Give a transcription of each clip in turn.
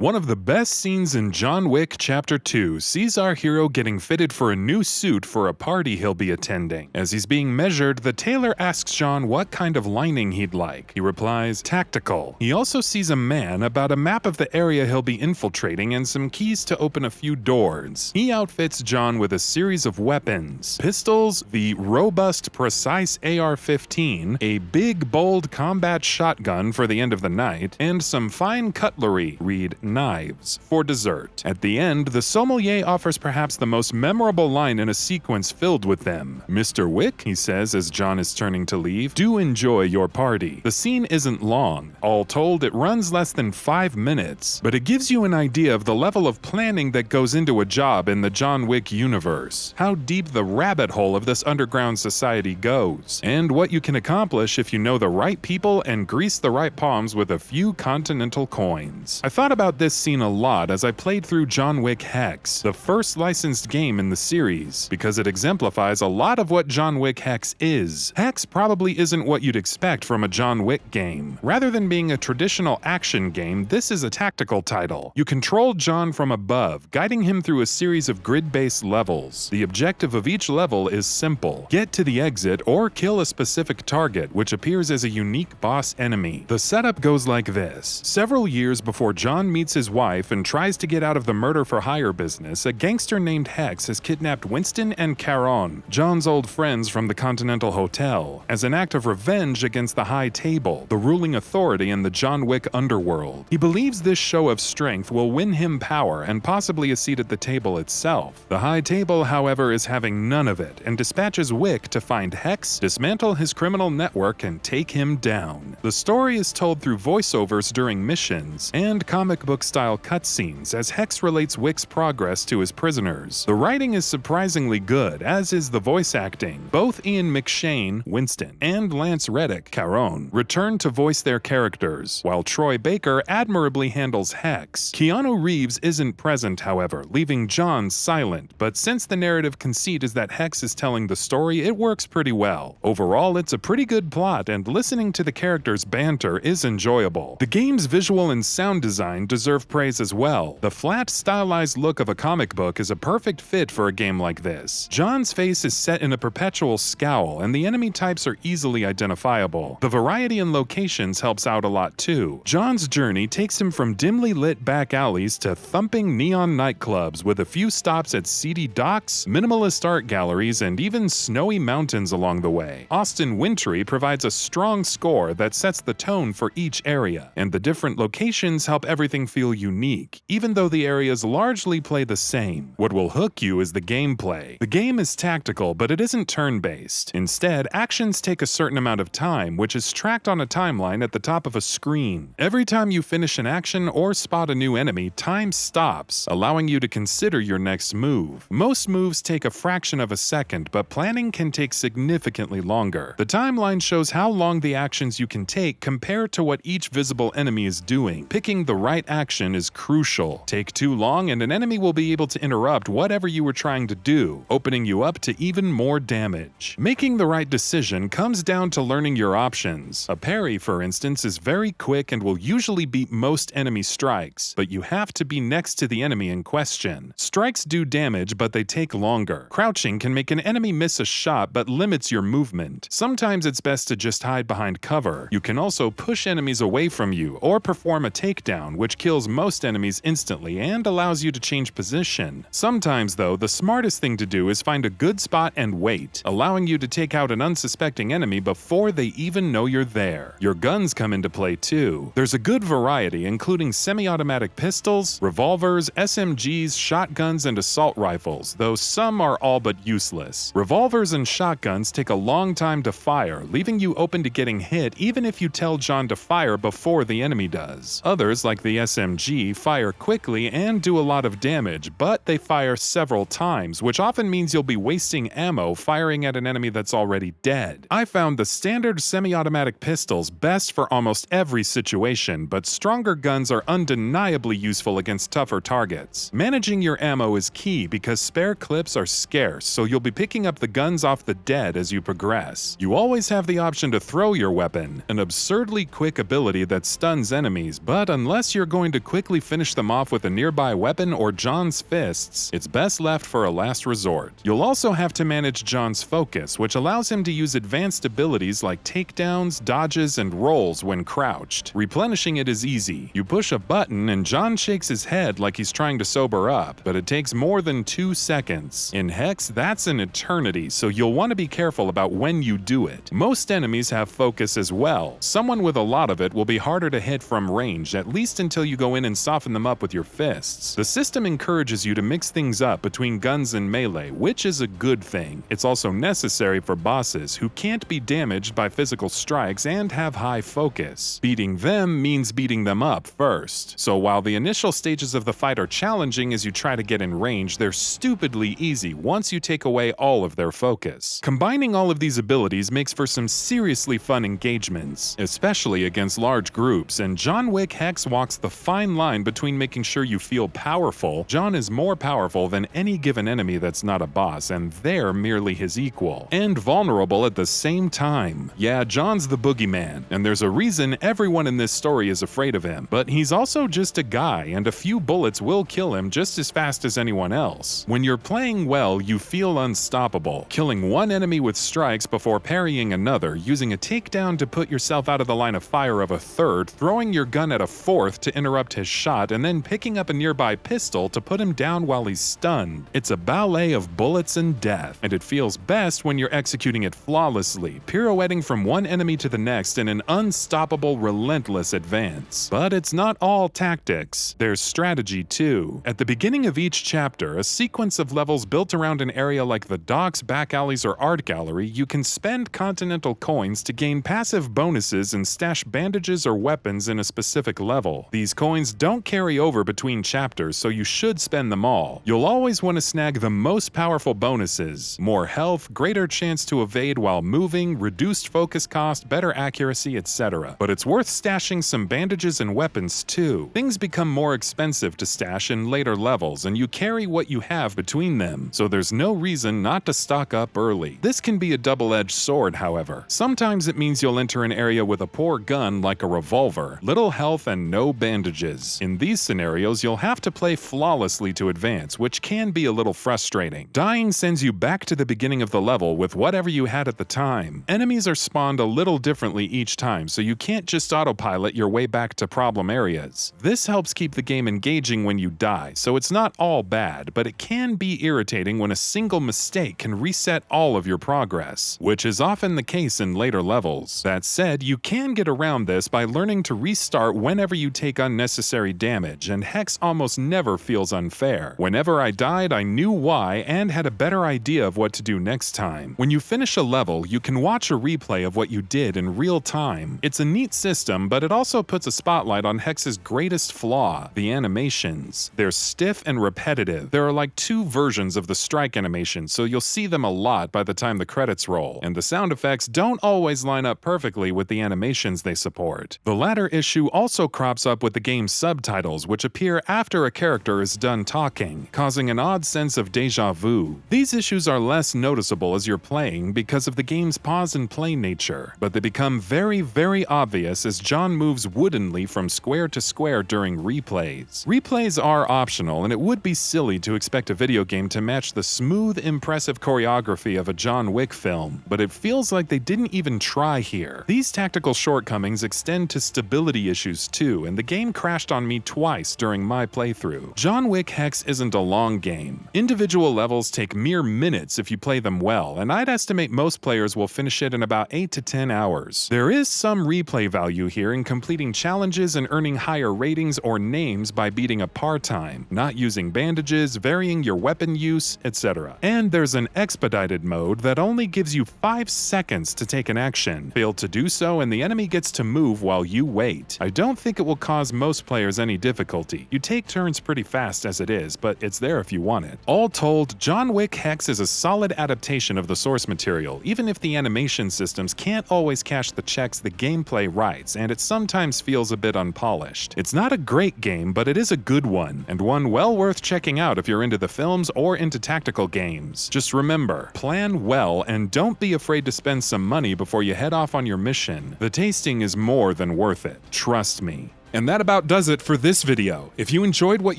One of the best scenes in John Wick Chapter 2 sees our hero getting fitted for a new suit for a party he'll be attending. As he's being measured, the tailor asks John what kind of lining he'd like. He replies, "Tactical." He also sees a man about a map of the area he'll be infiltrating and some keys to open a few doors. He outfits John with a series of weapons: pistols, the robust, precise AR-15, a big, bold combat shotgun for the end of the night, and some fine cutlery, read knives, for dessert. At the end, the sommelier offers perhaps the most memorable line in a sequence filled with them. "Mr. Wick," he says as John is turning to leave, "do enjoy your party." The scene isn't long. All told, it runs less than 5 minutes, but it gives you an idea of the level of planning that goes into a job in the John Wick universe, how deep the rabbit hole of this underground society goes, and what you can accomplish if you know the right people and grease the right palms with a few continental coins. I thought about this scene a lot as I played through John Wick Hex, the first licensed game in the series, because it exemplifies a lot of what John Wick Hex is. Hex probably isn't what you'd expect from a John Wick game. Rather than being a traditional action game, this is a tactical title. You control John from above, guiding him through a series of grid-based levels. The objective of each level is simple: get to the exit or kill a specific target, which appears as a unique boss enemy. The setup goes like this. Several years before John meets his wife and tries to get out of the murder-for-hire business, a gangster named Hex has kidnapped Winston and Caron, John's old friends from the Continental Hotel, as an act of revenge against the High Table, the ruling authority in the John Wick underworld. He believes this show of strength will win him power and possibly a seat at the table itself. The High Table, however, is having none of it and dispatches Wick to find Hex, dismantle his criminal network, and take him down. The story is told through voiceovers during missions and comic book-style cutscenes as Hex relates Wick's progress to his prisoners. The writing is surprisingly good, as is the voice acting. Both Ian McShane, Winston, and Lance Reddick, Caron, return to voice their characters, while Troy Baker admirably handles Hex. Keanu Reeves isn't present, however, leaving John silent, but since the narrative conceit is that Hex is telling the story, it works pretty well. Overall, it's a pretty good plot, and listening to the characters' banter is enjoyable. The game's visual and sound design deserve praise as well. The flat, stylized look of a comic book is a perfect fit for a game like this. John's face is set in a perpetual scowl, and the enemy types are easily identifiable. The variety in locations helps out a lot too. John's journey takes him from dimly lit back alleys to thumping neon nightclubs, with a few stops at seedy docks, minimalist art galleries, and even snowy mountains along the way. Austin Wintory provides a strong score that sets the tone for each area, and the different locations help everything feel unique, even though the areas largely play the same. What will hook you is the gameplay. The game is tactical, but it isn't turn-based. Instead, actions take a certain amount of time, which is tracked on a timeline at the top of a screen. Every time you finish an action or spot a new enemy, time stops, allowing you to consider your next move. Most moves take a fraction of a second, but planning can take significantly longer. The timeline shows how long the actions you can take compare to what each visible enemy is doing. Picking the right action is crucial. Take too long and an enemy will be able to interrupt whatever you were trying to do, opening you up to even more damage. Making the right decision comes down to learning your options. A parry, for instance, is very quick and will usually beat most enemy strikes, but you have to be next to the enemy in question. Strikes do damage, but they take longer. Crouching can make an enemy miss a shot but limits your movement. Sometimes it's best to just hide behind cover. You can also push enemies away from you or perform a takedown, which kills most enemies instantly and allows you to change position. Sometimes, though, the smartest thing to do is find a good spot and wait, allowing you to take out an unsuspecting enemy before they even know you're there. Your guns come into play too. There's a good variety, including semi-automatic pistols, revolvers, SMGs, shotguns, and assault rifles, though some are all but useless. Revolvers and shotguns take a long time to fire, leaving you open to getting hit even if you tell John to fire before the enemy does. Others, like the SMG, fire quickly and do a lot of damage, but they fire several times, which often means you'll be wasting ammo firing at an enemy that's already dead. I found the standard semi-automatic pistols best for almost every situation, but stronger guns are undeniably useful against tougher targets. Managing your ammo is key because spare clips are scarce, so you'll be picking up the guns off the dead as you progress. You always have the option to throw your weapon, an absurdly quick ability that stuns enemies, but unless you're going to quickly finish them off with a nearby weapon or John's fists, it's best left for a last resort. You'll also have to manage John's focus, which allows him to use advanced abilities like takedowns, dodges, and rolls when crouched. Replenishing it is easy. You push a button and John shakes his head like he's trying to sober up, but it takes more than 2 seconds. In Hex, that's an eternity, so you'll want to be careful about when you do it. Most enemies have focus as well. Someone with a lot of it will be harder to hit from range, at least until you go in and soften them up with your fists. The system encourages you to mix things up between guns and melee, which is a good thing. It's also necessary for bosses who can't be damaged by physical strikes and have high focus. Beating them means beating them up first. So while the initial stages of the fight are challenging as you try to get in range, they're stupidly easy once you take away all of their focus. Combining all of these abilities makes for some seriously fun engagements, especially against large groups, and John Wick Hex walks the fine line between making sure you feel powerful. John is more powerful than any given enemy that's not a boss, and they're merely his equal, and vulnerable at the same time. Yeah, John's the boogeyman, and there's a reason everyone in this story is afraid of him, but he's also just a guy, and a few bullets will kill him just as fast as anyone else. When you're playing well, you feel unstoppable, killing one enemy with strikes before parrying another, using a takedown to put yourself out of the line of fire of a third, throwing your gun at a fourth to interrupt his shot, and then picking up a nearby pistol to put him down while he's stunned. It's a ballet of bullets and death, and it feels best when you're executing it flawlessly, pirouetting from one enemy to the next in an unstoppable, relentless advance. But it's not all tactics. There's strategy too. At the beginning of each chapter, a sequence of levels built around an area like the docks, back alleys, or art gallery, you can spend continental coins to gain passive bonuses and stash bandages or weapons in a specific level. These coins don't carry over between chapters, so you should spend them all. You'll always want to snag the most powerful bonuses: more health, greater chance to evade while moving, reduced focus cost, better accuracy, etc. But it's worth stashing some bandages and weapons too. Things become more expensive to stash in later levels, and you carry what you have between them, so there's no reason not to stock up early. This can be a double-edged sword, however. Sometimes it means you'll enter an area with a poor gun like a revolver, little health, and no bandages. In these scenarios, you'll have to play flawlessly to advance, which can be a little frustrating. Dying sends you back to the beginning of the level with whatever you had at the time. Enemies are spawned a little differently each time, so you can't just autopilot your way back to problem areas. This helps keep the game engaging when you die, so it's not all bad, but it can be irritating when a single mistake can reset all of your progress, which is often the case in later levels. That said, you can get around this by learning to restart whenever you take unnecessary damage, and Hex almost never feels unfair. Whenever I died, I knew why and had a better idea of what to do next time. When you finish a level, you can watch a replay of what you did in real time. It's a neat system, but it also puts a spotlight on Hex's greatest flaw: the animations. They're stiff and repetitive. There are like 2 versions of the strike animation, so you'll see them a lot by the time the credits roll, and the sound effects don't always line up perfectly with the animations they support. The latter issue also crops up with the game's subtitles, which appear after a character is done talking, causing an odd sense of déjà vu. These issues are less noticeable as you're playing because of the game's pause-and-play nature, but they become very, very obvious as John moves woodenly from square to square during replays. Replays are optional, and it would be silly to expect a video game to match the smooth, impressive choreography of a John Wick film, but it feels like they didn't even try here. These tactical shortcomings extend to stability issues too, and the game crashed on me twice during my playthrough. John Wick Hex isn't a long game. Individual levels take mere minutes if you play them well, and I'd estimate most players will finish it in about 8 to 10 hours. There is some replay value here in completing challenges and earning higher ratings or names by beating a par time, not using bandages, varying your weapon use, etc. And there's an expedited mode that only gives you 5 seconds to take an action. Fail to do so and the enemy gets to move while you wait. I don't think it will cause most players any difficulty. You take turns pretty fast as it is, but it's there if you want it. All told, John Wick Hex is a solid adaptation of the source material, even if the animation systems can't always cash the checks the gameplay writes, and it sometimes feels a bit unpolished. It's not a great game, but it is a good one, and one well worth checking out if you're into the films or into tactical games. Just remember, plan well and don't be afraid to spend some money before you head off on your mission. The tasting is more than worth it. Trust me. And that about does it for this video. If you enjoyed what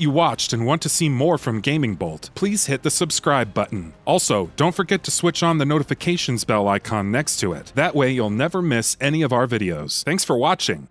you watched and want to see more from GamingBolt, please hit the subscribe button. Also, don't forget to switch on the notifications bell icon next to it. That way you'll never miss any of our videos. Thanks for watching.